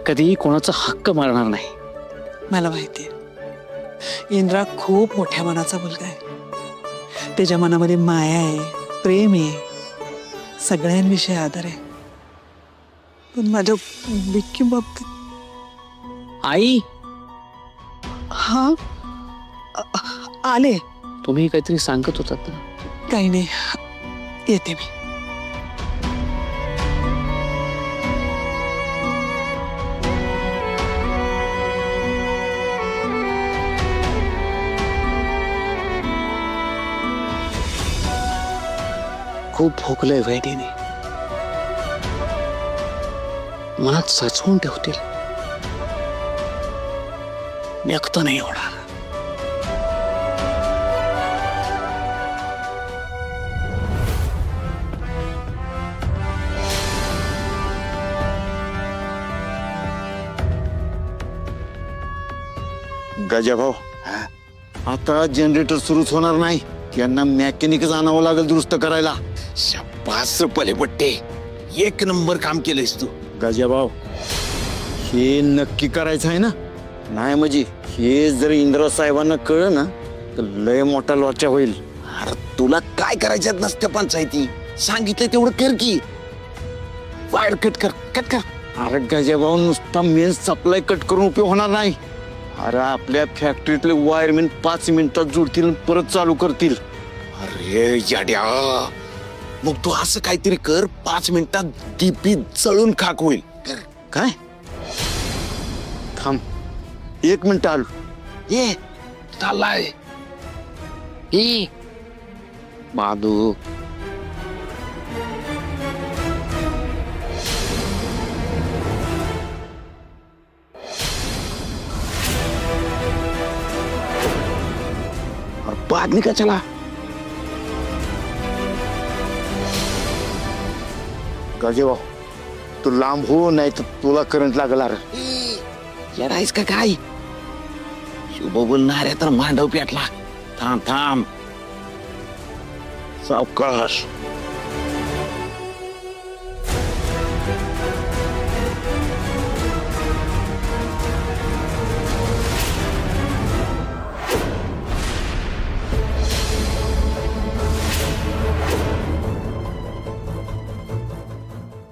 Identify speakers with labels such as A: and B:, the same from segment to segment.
A: कधीही कोणाचा हक्क मारणार नाही.
B: मला माहितीये इंद्रा खूप मोठ्या मनाचा मुलगा आहे. त्याच्या मनामध्ये माया आहे, प्रेम आहे, सगळ्यांविषयी आदर आहे. पण माझ्या विक्की बाबतीत
A: आई
B: हा आले.
A: तुम्ही काहीतरी सांगत होतात ना.
B: काही नाही, येते मी.
A: खूप भोगलंय वहिनीने, मनात साचवून ठेवतील. व्यक्त नाही होणार.
C: गजाभाऊ, आता जनरेटर सुरूच होणार नाही. यांना मेकॅनिकच आणावं लागेल दुरुस्त करायला.
D: शाबास पलेपट्टे, एक नंबर काम केलंयस तू.
C: गजाभाऊ, हे नक्की करायचं आहे ना? नाही म्हणजे हे जर इंद्रा साहेबांना कळलं ना तर लय मोठा लॉचा होईल.
D: अरे तुला काय करायच्यात नसत्या पंचायती, सांगितलं तेवढं कर की. वायर कट कर, कट कर.
C: अरे गजाभाऊ, नुसता मेन सप्लाय कट करून उपयोग होणार नाही. अरे आपल्या फॅक्टरीतले वायरमॅन 5 मिनिटात जुळतील आणि परत चालू करतील.
D: अरे याड्या, मग तू असं काहीतरी कर, 5 मिनिटात डीपी जळून खाक होईल.
C: काय? थांब 1 मिनिट आलो.
D: ये चाललाय
A: बादू.
D: बाद नहीं का चला.
C: गजेभाऊ, तू लांब हो, नाही तर तुला करंट लागणार.
D: येडायस का काय? शुभ बोलणाऱ्या तर मांडव पेटला. थांब थांब, सावकाश.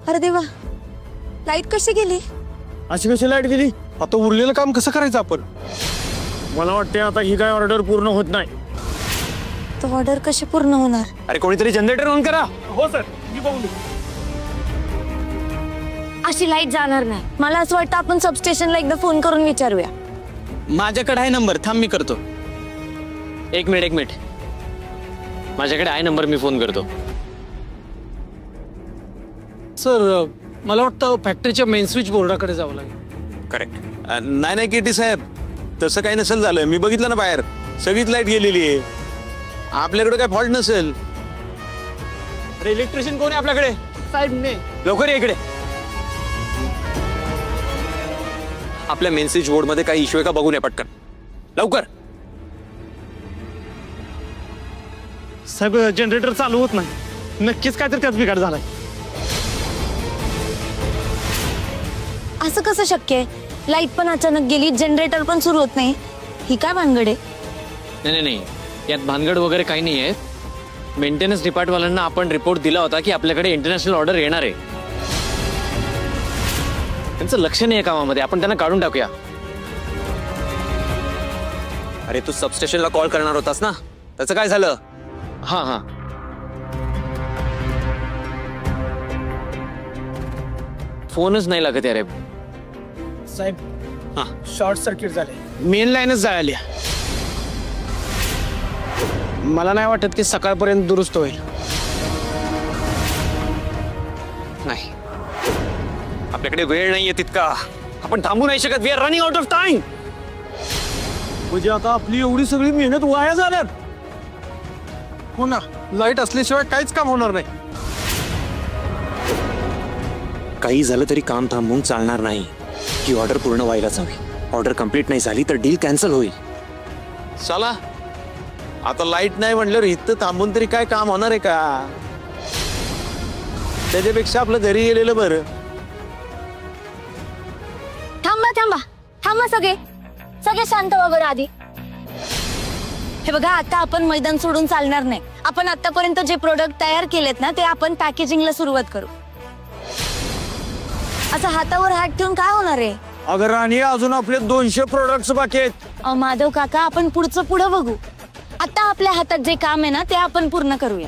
E: अरे देवा, लाईट कशी गेली?
F: अशी कशी लाईट गेली? आता उरलेलं काम कसं करायचं आपण? मला वाटते आता ही काय ऑर्डर पूर्ण होत नाही.
E: तो ऑर्डर कशी पूर्ण होणार?
F: अरे कोणीतरी जनरेटर ऑन करा. हो सर, मी बघून.
E: अशी लाईट जाणार नाही. मला असं वाटतं आपण सबस्टेशनला एकदा फोन करून विचारूया.
A: माझ्याकडे आहे नंबर, थांब मी करतो. एक मिनिट, माझ्याकडे आहे नंबर, मी फोन करतो.
F: सर, मला वाटतं फॅक्टरीच्या मेन स्विच बोर्डाकडे जावं लागेल.
D: करेक्ट. नाही केटी साहेब, तसं काही नसेल झालं. मी बघितलं ना बाहेर, सगळीच लाईट गेलेली आहे. आपल्याकडे काय फॉल्ट नसेल.
F: अरे इलेक्ट्रिशियन कोण आहे आपल्याकडे? साहेब ने.
D: लवकर इकडे. आपल्या मेन स्विच बोर्ड मध्ये काही इश्यू आहे का बघून ये पटकन, लवकर.
F: साहेब, जनरेटर चालू होत नाही. नक्कीच काहीतरी त्यात बिघाड झालाय.
E: असं कसं शक्य आहे? लाईट पण अचानक गेली, जनरेटर पण सुरू होत नाही. ही काय भानगड आहे?
A: नाही, यात भानगड वगैरे काही नाही आहे. मेंटेनन्स डिपार्टवाल्यांना आपण रिपोर्ट दिला होता की आपल्याकडे इंटरनॅशनल ऑर्डर येणार आहे. त्यांचं लक्ष नाही आहे कामामध्ये, आपण त्यांना काढून टाकूया.
D: अरे तू सबस्टेशनला कॉल करणार होतास ना, त्याचं काय झालं?
A: हा, फोनच नाही लागत यार.
F: साहेब,
D: हा,
F: शॉर्ट सर्किट झाले. मेन लाईनच जळाली. मला नाही वाटत की सकाळपर्यंत दुरुस्त होईल.
D: नाही, आपल्याकडे वेळ नाहीये तितका. आपण थांबू नाही शकत. We are running out of time.
F: म्हणजे आता आपली एवढी सगळी मेहनत वाया झाल्यात. हो ना, लाईट असल्याशिवाय काहीच काम होणार नाही.
D: काही झालं तरी काम थांबवून चालणार नाही. ही ऑर्डर पूर्ण व्हायलाच हवी. ऑर्डर कंप्लीट नाही झाली तर डील कॅन्सल होईल. चला, आता लाईट नाही म्हणल्यावर इथं थांबून तरी काय काम होणार आहे का? त्याच्यापेक्षा आपलं घरी गेलेलं बरं.
E: थांबा थांबा सगळे सगळे शांत व्हा बरं आधी. हे बघा आता आपण मैदान सोडून चालणार नाही. आपण आतापर्यंत जे प्रोडक्ट तयार केलेत ना ते आपण पॅकेजिंगला सुरुवात करू. असं हातावर हात ठेवून काय होणार आहे?
C: अगं राणी, अजून आपले 200 प्रोडक्ट्स बाकी आहेत.
E: माधव काका आपण पुढचं पुढं बघू. आता आपल्या हातात जे काम आहे ना ते आपण पूर्ण करूया.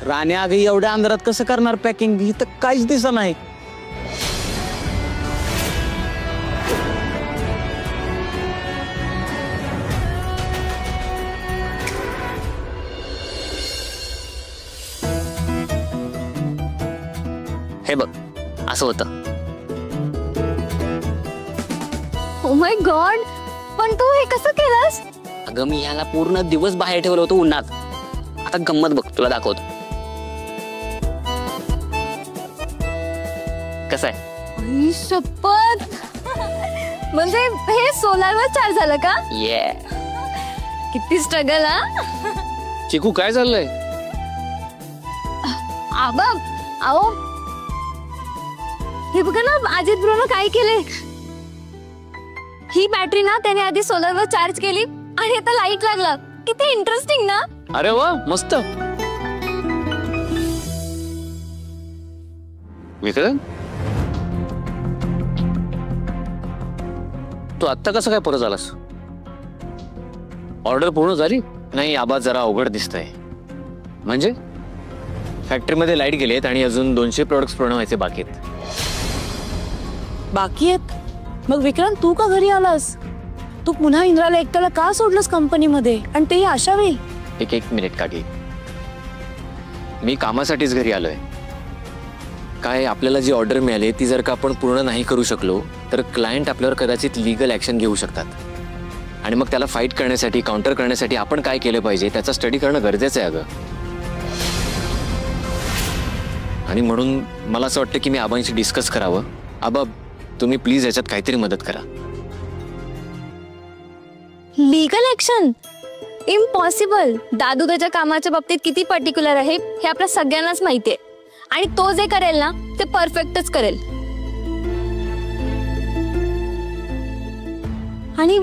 C: राणी अगं एवढ्या अंधारात कसं करणार पॅकिंग? इथं काहीच दिसत नाही.
A: हे बघ असं होतं.
E: ओ माय गॉड, पण तू हे कसं केलंस?
G: अगं मी ह्याला पूर्ण दिवस बाहेर ठेवलं होतं उन्हात. आता गंमत बघ, तुला दाखवतो कसं आहे.
E: आई शपथ, म्हणजे हे सोलारवर चार्ज झालं का?
G: ये
E: किती स्ट्रगल हा.
A: चिकू काय चाललंय?
E: आबा आओ, हे बघा ना अजित ब्रोनं काय केलंय. ही बॅटरी ना त्याने आधी सोलरवर चार्ज केली आणि आता लाईट लागला. किती इंटरेस्टिंग ना.
A: अरे वा, मस्त. विक्रम, तू आत्ता कसं काय परत आलास? ऑर्डर पूर्ण झाली? नाही आबा, जरा अवघड दिसतंय. म्हणजे फॅक्टरीमध्ये लाईट गेलेत आणि अजून 200 प्रोडक्ट्स पूर्ण व्हायचे बाकी आहेत.
H: बाकी आहेत? मग विक्रांत तू का घरी आलास? तू पुन्हा इंद्राला एकट्याला का सोडलंस कंपनीमध्ये, आणि तेही अशा वेळी?
A: एक मिनिट काकी, मी कामासाठीच घरी आलोय. काय आपल्याला जी ऑर्डर मिळाली ती जर का आपण पूर्ण नाही करू शकलो तर क्लायंट आपल्यावर कदाचित लीगल ऍक्शन घेऊ शकतात. आणि मग त्याला फाईट करण्यासाठी, काउंटर करण्यासाठी आपण काय केलं पाहिजे त्याचा स्टडी करणं गरजेचं आहे अगं. आणि म्हणून मला असं वाटतं की मी आबांशी डिस्कस करावं. आबा, तुम्ही प्लीज याच्यात काहीतरी मदत करा.
E: Legal action? इम्पॉसिबल. दादू त्याच्या कामाच्या बाबतीत किती पर्टिक्युलर आहे हे आपल्या सगळ्यांनाच माहितीये. आणि तो जे करेल ना ते परफेक्टच करेल. आणि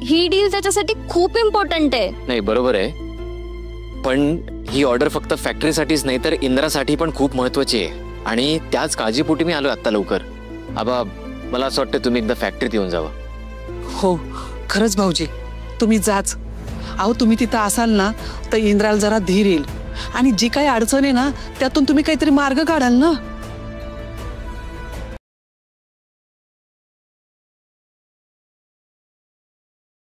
E: ही डील त्याच्यासाठी खूप इम्पॉर्टंट आहे.
A: नाही बरोबर आहे, पण ही ऑर्डर फक्त फॅक्टरीसाठीच नाही तर इंद्रासाठी पण खूप महत्वाची आहे. आणि त्याच काळजीपोटी मी आलो आत्ता लवकर. आबा, मला असं वाटतं तुम्ही एकदा फॅक्टरीत येऊन जावं.
B: हो खरंच भाऊजी, तुम्ही जाच. अहो तुम्ही तिथं असाल ना तर इंद्राला जरा धीर येईल आणि जी काही अडचण आहे ना त्यातून तुम्ही काहीतरी मार्ग काढाल ना.